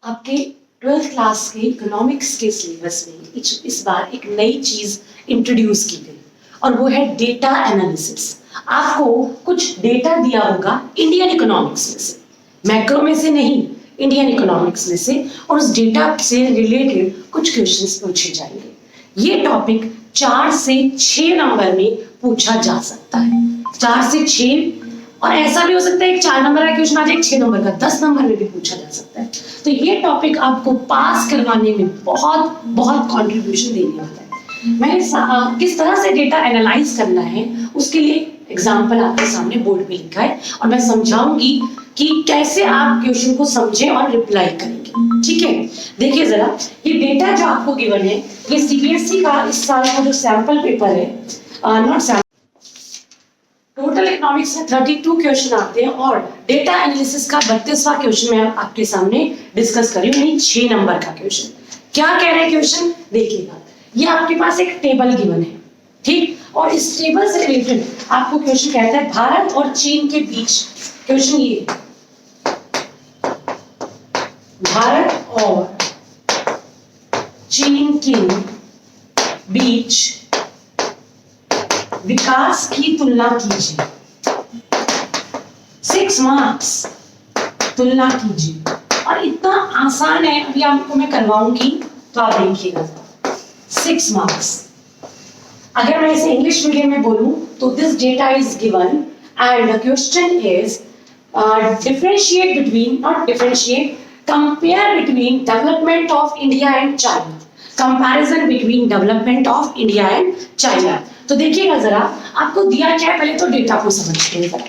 आपके 12th class के economics के सिलेबस में इस बार एक नई चीज इंट्रोड्यूस की गई और वो है डेटा एनालिसिस। आपको कुछ डेटा दिया होगा इंडियन इकोनॉमिक्स में से, मैक्रो में से नहीं, इंडियन इकोनॉमिक्स में से, और उस डेटा से रिलेटेड कुछ क्वेश्चंस पूछे जाएंगे। ये टॉपिक 4 से 6 नंबर में पूछा जा सकता है, 4 से 6, और ऐसा भी हो सकता है एक 4 नंबर का क्वेश्चन आ जाए, 6 नंबर का 10 नंबर में भी पूछा जा सकता है। तो ये टॉपिक आपको पास करवाने में बहुत बहुत कंट्रीब्यूशन देने वाला है। मैंने किस तरह से डेटा एनालाइज करना है उसके लिए एग्जाम्पल आपके सामने बोर्ड पे लिखा है और मैं समझाऊंगी कि कैसे आप क्वेश्चन को समझें और रिप्लाई करेंगे। ठीक है, देखिए जरा, ये डेटा जो आपको गिवन है ये सीबीएसई का इस साल का जो सैंपल पेपर है, नॉट सैंपल, टोटल इकोनॉमिक्स में 32 क्वेश्चन आते हैं और डेटा एनालिसिस का 32वां क्वेश्चन मैं आपके सामने डिस्कस कर रही हूँ, यानी 6 नंबर का क्वेश्चन। क्या कह रहे हैं क्वेश्चन, देखिएगा। ये आपके पास एक टेबल गिवन है, ठीक, और इस टेबल से रिलेटेड आपको क्वेश्चन कहता है भारत और चीन के बीच, क्वेश्चन ये, भारत और चीन के बीच विकास की तुलना कीजिए, 6 मार्क्स, तुलना कीजिए। और इतना आसान है, अभी आपको मैं करवाऊंगी तो आप देखिएगा, 6 मार्क्स। अगर मैं इसे इंग्लिश मीडियम में बोलूं तो this data is given and the question is differentiate between, not differentiate, compare between development of India and China, comparison between development of India and China. तो देखिएगा जरा, आपको दिया क्या है, पहले तो डेटा को समझते हैं जरा।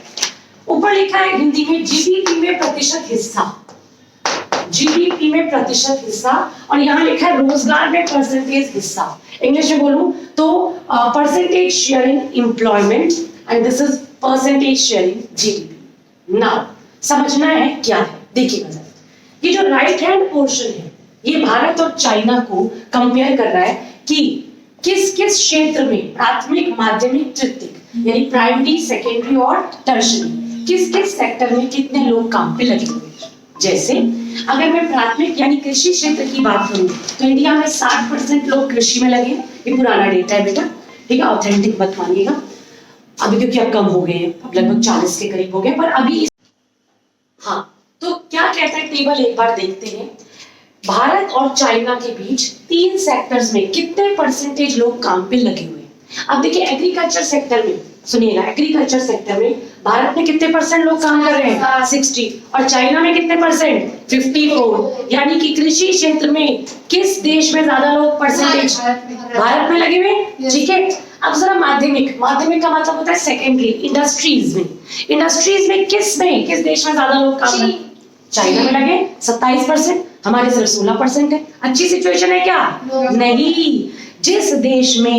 ऊपर लिखा है हिंदी में जीडीपी में प्रतिशत हिस्सा, जीडीपी में प्रतिशत हिस्सा, और यहाँ लिखा है रोजगार में परसेंटेज हिस्सा। इंग्लिश में बोलूं तो percentage share in employment and this is percentage share in GDP. Now समझना है क्या है, देखिएगा जरा, ये जो राइट हैंड पोर्शन है ये भारत और चाइना को कंपेयर कर रहा है कि किस किस क्षेत्र में प्राथमिक, माध्यमिक, तृतीयक, यानी प्राइमरी, सेकेंडरी और टर्शियरी, किस किस सेक्टर में कितने लोग काम पे लगे हुए। जैसे अगर मैं प्राथमिक यानी कृषि क्षेत्र की बात करूं तो इंडिया में 60% लोग कृषि में लगे। ये पुराना डेटा है बेटा, ठीक है, ऑथेंटिक मत मानिएगा अभी, क्योंकि अब कम हो गए हैं, अब लगभग 40 के करीब हो गए, पर अभी हाँ। तो क्या कहता है टेबल, एक बार देखते हैं। भारत और चाइना के बीच 3 सेक्टर्स में कितने परसेंटेज लोग काम पे लगे हुए हैं। अब देखिए एग्रीकल्चर सेक्टर में, सुनिएगा, एग्रीकल्चर सेक्टर में भारत में कितने परसेंट लोग काम कर रहे हैं, 60, और चाइना में कितने परसेंट, 54। यानी कि कृषि क्षेत्र में किस देश में ज्यादा लोग परसेंटेज, भारत में लगे हुए। ठीक है, अब जरा माध्यमिक, माध्यमिक का मतलब होता है सेकेंडरी, इंडस्ट्रीज में, इंडस्ट्रीज में किस देश में ज्यादा लोग काम कर, चाइना में लगे 27%, हमारे सिर्फ 16% है। अच्छी सिचुएशन है क्या, नहीं। जिस देश में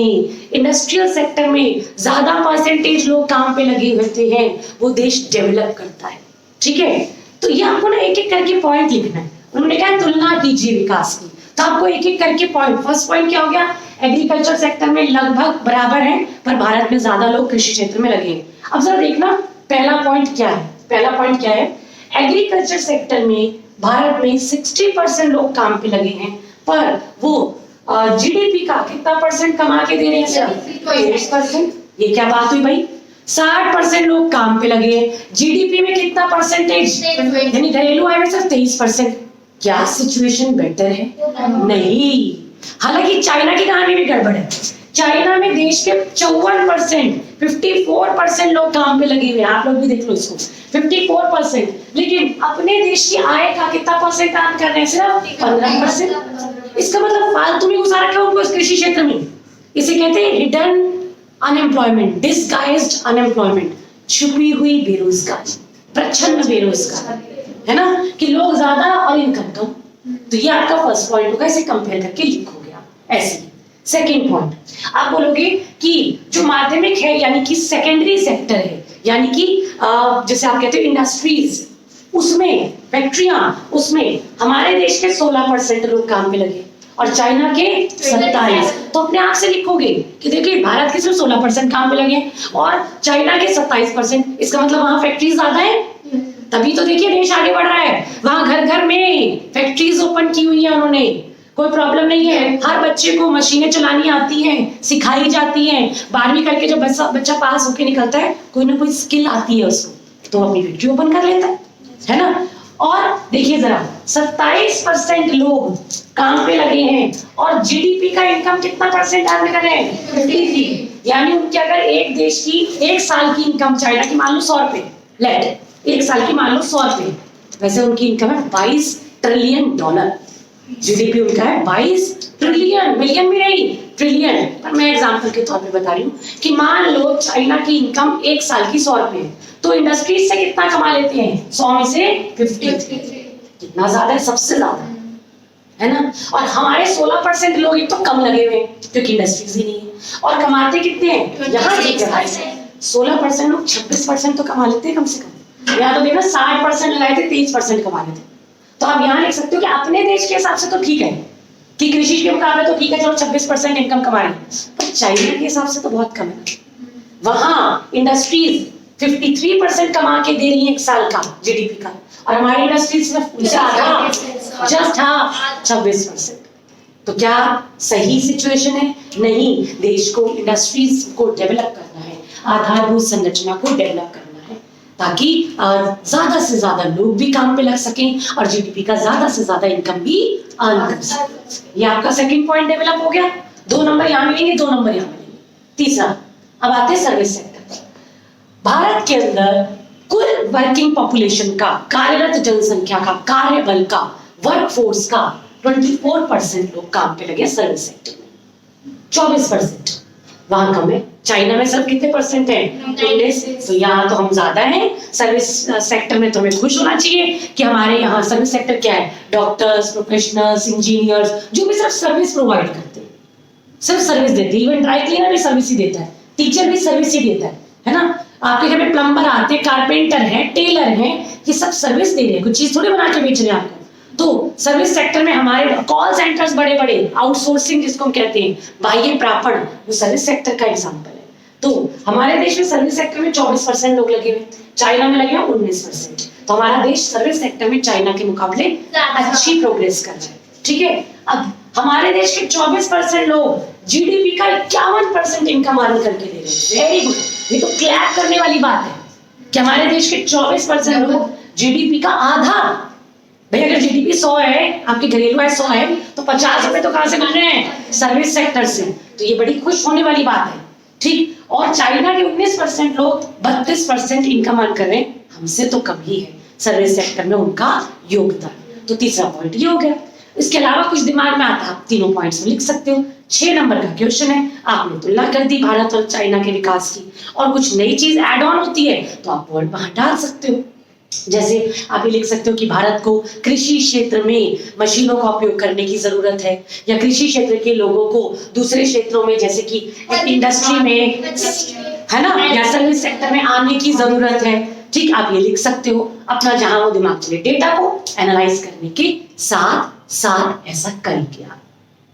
इंडस्ट्रियल सेक्टर में ज्यादा परसेंटेज लोग काम पे लगे होते हैं वो देश डेवलप करता है। ठीक है, तो ये आपको ना एक एक करके पॉइंट लिखना है। उन्होंने कहा तुलना कीजिए विकास की, तो आपको एक एक करके पॉइंट, फर्स्ट पॉइंट क्या हो गया, एग्रीकल्चर सेक्टर में लगभग बराबर है, पर भारत में ज्यादा लोग कृषि क्षेत्र में लगे हैं। अब जरा देखना पहला पॉइंट क्या है, पहला पॉइंट क्या है, एग्रीकल्चर सेक्टर में भारत में 60% लोग काम पे लगे हैं, पर वो जीडीपी का कितना परसेंट कमा के दे रहे हैं, सिर्फ 23%। ये क्या बात हुई भाई, 60% लोग काम पे लगे हैं, जीडीपी में कितना परसेंटेज, यानी घरेलू आय में सिर्फ 23%। क्या सिचुएशन बेटर है, नहीं। हालांकि चाइना की कहानी भी गड़बड़ है। चाइना में देश के 54%, 54% लोग काम पे लगे हुए हैं, आप लोग भी देख लो इसको, 54%, लेकिन अपने देश की आय का कितना परसेंट काम कर रहे हैं, सिर्फ 15%। इसका मतलब फालतू में घुसा रखा है उनको इस कृषि क्षेत्र में। इसे कहते हैं हिडन अनएम्प्लॉयमेंट, डिसगाइज्ड अनएम्प्लॉयमेंट, छुपी हुई बेरोजगारी, प्रच्छन्न बेरोजगारी, है ना, कि लोग ज्यादा और इनकम कम। तो ये आपका फर्स्ट पॉइंट होगा, इसे कंपेयर करके लिखोगे आप ऐसे। सेकेंड पॉइंट, आप बोलोगे कि जो माध्यमिक है यानी कि सेकेंडरी सेक्टर है, यानी कि जैसे आप कहते हो इंडस्ट्रीज, उसमें फैक्ट्रियां, उसमें हमारे देश के 16% लोग काम पे लगे और चाइना के 27। तो अपने आप से लिखोगे कि देखिए भारत के सिर्फ 16% काम पे लगे और चाइना के 27%, इसका मतलब वहां फैक्ट्रीज ज्यादा है, तभी तो देखिए देश आगे बढ़ रहा है। वहां घर घर घर में फैक्ट्रीज ओपन की हुई है उन्होंने, कोई प्रॉब्लम नहीं है। हर बच्चे को मशीनें चलानी आती हैं, सिखाई जाती हैं। 12वीं करके जब बच्चा पास होके निकलता है, कोई ना कोई स्किल आती है उसको, तो अपनी फैक्ट्री ओपन कर लेता है ना। और देखिए जरा, 27% लोग काम पे लगे हैं और जीडीपी का इनकम कितना परसेंट अर्न कर रहे हैं? 53। यानी उनके अगर एक देश की एक साल की इनकम, चाइना की मान लो 100 रुपए, लेट एक साल की मान लो 100 रुपए, वैसे उनकी इनकम है 22 ट्रिलियन डॉलर। जीडीपी उनका है 22 ट्रिलियन, मिलियन भी नहीं, ट्रिलियन। पर मैं एग्जांपल के तौर पे बता रही हूँ कि मान लो चाइना की इनकम एक साल की 100 रुपए है, तो इंडस्ट्रीज से कितना कमा लेते हैं? 100 में से 50। कितना ज्यादा है? सबसे ज्यादा है ना। और हमारे 16% लोग एक तो कम लगे हुए हैं क्योंकि इंडस्ट्रीज ही नहीं है। और कमाते कितने हैं? यहाँ 16% लोग 26% तो कमा लेते हैं कम से कम। यहाँ तो देखना 60% लगाए थे, 23% कमा लेते। तो आप यहाँ लिख सकते हो कि अपने देश के हिसाब से तो ठीक है कि कृषि के मुकाबले तो ठीक है, चलो 26% इनकम कमा रही है, पर चाइना के हिसाब से तो बहुत कम है। वहां इंडस्ट्रीज 53% कमा के दे रही है एक साल का जीडीपी का, और हमारी इंडस्ट्रीज सिर्फ जस्ट हाफ 26%। तो क्या सही सिचुएशन है? नहीं, देश को इंडस्ट्रीज को डेवलप करना है, आधारभूत संरचना को डेवलप करना है, ताकि ज्यादा से ज्यादा लोग भी काम पे लग सकें और जीडीपी का ज्यादा से ज्यादा इनकम भी अर्न कर सकें। ये आपका सेकंड पॉइंट डेवलप हो गया। 2 नंबर यहाँ मिलेंगे, 2 नंबर यहाँ मिलेंगे। तीसरा, अब आते हैं सर्विस सेक्टर पर। भारत के अंदर कुल वर्किंग पॉपुलेशन का, कार्यरत जनसंख्या का, कार्यबल का, वर्कफोर्स का 24% लोग काम पे लगे सर्विस सेक्टर में, 24%। वहां कम है। चाइना में सब कितने परसेंट है? 19। तो यहाँ तो हम ज्यादा हैं सर्विस सेक्टर में। तो हमें खुश होना चाहिए कि हमारे यहाँ सर्विस सेक्टर क्या है? डॉक्टर्स, प्रोफेशनल्स, इंजीनियर्स, जो भी सिर्फ सर्विस प्रोवाइड करते हैं, सिर्फ सर्विस देते हैं। इवन ड्राई क्लीनर भी सर्विस ही देता है, टीचर भी सर्विस ही देता है ना। आपके घर में प्लम्बर आते हैं, कारपेंटर हैं, टेलर हैं, ये सब सर्विस दे रहे हैं, कुछ चीज थोड़ी बना के बेच रहे हैं आपको। तो सर्विस सेक्टर में हमारे कॉल सेंटर्स बड़े बड़े, आउटसोर्सिंग जिसको हम कहते हैं, बाह्य प्रापण, वो सर्विस सेक्टर का एग्जांपल है। तो हमारे देश में सर्विस सेक्टर में 24% लोग लगे हुए, चाइना में लगे हैं 19%। तो हमारा देश सर्विस सेक्टर में चाइना के मुकाबले अच्छी प्रोग्रेस कर रहा है। ठीक है, अब हमारे देश के 24% लोग जीडीपी का 51% इनकम अर्न करके दे रहे हैं। वेरी गुड, ये तो क्लैप करने वाली बात है कि हमारे देश के 24% लोग जीडीपी का आधा। भाई अगर जीडीपी 100 है, आपकी घरेलू आय 100 है, तो 50 रुपए तो कहां से मिल रहे हैं? सर्विस सेक्टर से। तो ये बड़ी खुश होने वाली बात है। ठीक, और चाइना के 19% लोग 32% इनकम अर्न कर रहे हैं, हमसे तो कम ही है सर्विस सेक्टर में उनका योगदान। तो तीसरा पॉइंट ये हो गया। इसके अलावा कुछ दिमाग में आता है, आप तीनों पॉइंट्स में लिख सकते हो। 6 नंबर का क्वेश्चन है, आपने तुलना कर दी भारत और चाइना के विकास की, और कुछ नई चीज ऐड ऑन होती है तो आप वर्ड वहां डाल सकते हो। जैसे आप ये लिख सकते हो कि भारत को कृषि क्षेत्र में मशीनों का उपयोग करने की जरूरत है, या कृषि क्षेत्र के लोगों को दूसरे क्षेत्रों में जैसे कि इंडस्ट्री में, है ना, या सर्विस सेक्टर में आने की जरूरत है। ठीक, आप ये लिख सकते हो अपना जहां वो दिमाग चले। डेटा को एनालाइज करने के साथ साथ ऐसा करेंगे आप।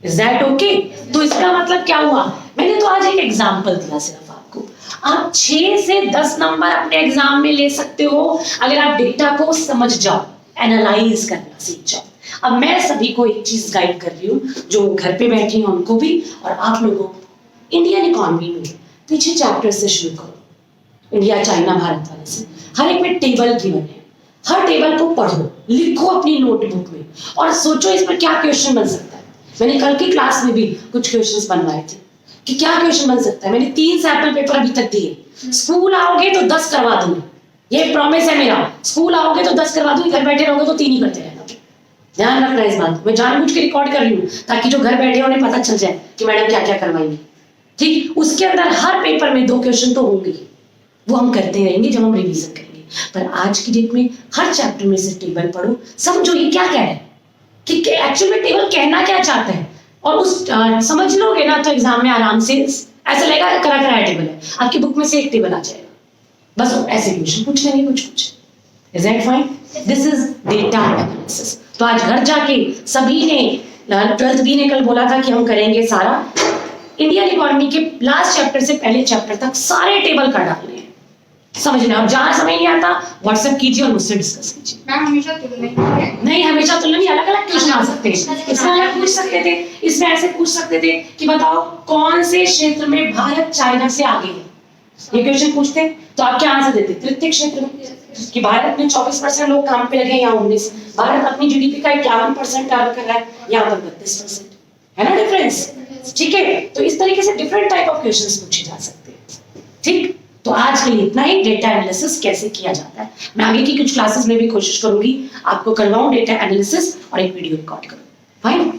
Is that okay? तो इसका मतलब क्या हुआ? मैंने तो आज एक एग्जांपल दिया सिर्फ आपको। आप 6 से 10 नंबर अपने एग्जाम में ले सकते हो अगर आप डेटा को समझ जाओ, एनालाइज करना सीख जाओ। अब मैं सभी को एक चीज गाइड कर रही हूँ, जो घर पे बैठे हैं उनको भी और आप लोगों को। इंडियन इकोनॉमी में पीछे चैप्टर से शुरू करो, इंडिया, चाइना, भारत वाले से। हर एक में टेबल गिवन है, हर टेबल को पढ़ो, लिखो अपनी नोटबुक में और सोचो इस पर क्या क्वेश्चन बन सकता है। मैंने कल की क्लास में भी कुछ क्वेश्चंस बनवाए थे कि क्या क्वेश्चन बन सकता है। मैंने 3 सैंपल पेपर अभी तक दिए। स्कूल आओगे तो 10 करवा दूंगी, ये प्रॉमिस है मेरा। स्कूल आओगे तो 10 करवा दूंगी, घर बैठे रहोगे तो 3 ही करते रहना। ध्यान रखना इस बात। मैं जानबूझ के रिकॉर्ड कर रही हूँ ताकि जो घर बैठे उन्हें पता चल जाए कि मैडम क्या क्या करवाएंगी। ठीक, उसके अंदर हर पेपर में 2 क्वेश्चन तो होंगे, वो हम करते रहेंगे जब हम रिवीजन करेंगे। पर आज की डेट में हर चैप्टर में से टेबल पढ़ो, समझो ये क्या कह रहा है, कि एक्चुअल में टेबल कहना क्या चाहता है, और उस समझ लोगे ना तो एग्जाम में आराम से ऐसा लगेगा करा कराया टेबल है। आपकी बुक में से एक टेबल आ जाएगा, बस ऐसे क्वेश्चन पूछ लेंगे कुछ कुछ। Is that fine? This is data analysis. तो आज घर जाके सभी ने 12th बी ने कल बोला था कि हम करेंगे सारा इंडियन इकोनॉमी के लास्ट चैप्टर से पहले चैप्टर तक सारे टेबल कर डालने हैं। समझना। अब जहाँ समझ नहीं आता व्हाट्सएप कीजिए और मुझसे डिस्कस कीजिए। मैम हमेशा तुलना ही है। नहीं, हमेशा तुलना नहीं, अलग अलग क्वेश्चन आ सकते हैं। इसमें अलग पूछ सकते थे, इसमें ऐसे पूछ सकते थे कि बताओ कौन से क्षेत्र में भारत चाइना से आगे है, ये क्वेश्चन पूछते तो आप क्या आंसर देते? तृतीय क्षेत्र में, कि भारत में 24% लोग काम पे लगे, यहाँ 19। भारत अपनी जीडीपी का 51% अर्न कर रहा है, यहाँ पर 32%, है ना डिफरेंस? ठीक है, तो इस तरीके से डिफरेंट टाइप ऑफ क्वेश्चंस पूछे जा सकते हैं। ठीक, तो आज के लिए इतना ही। डेटा एनालिसिस कैसे किया जाता है मैं आगे की कुछ क्लासेस में भी कोशिश करूंगी आपको करवाऊं डेटा एनालिसिस और एक वीडियो रिकॉर्ड करूं। फाइन।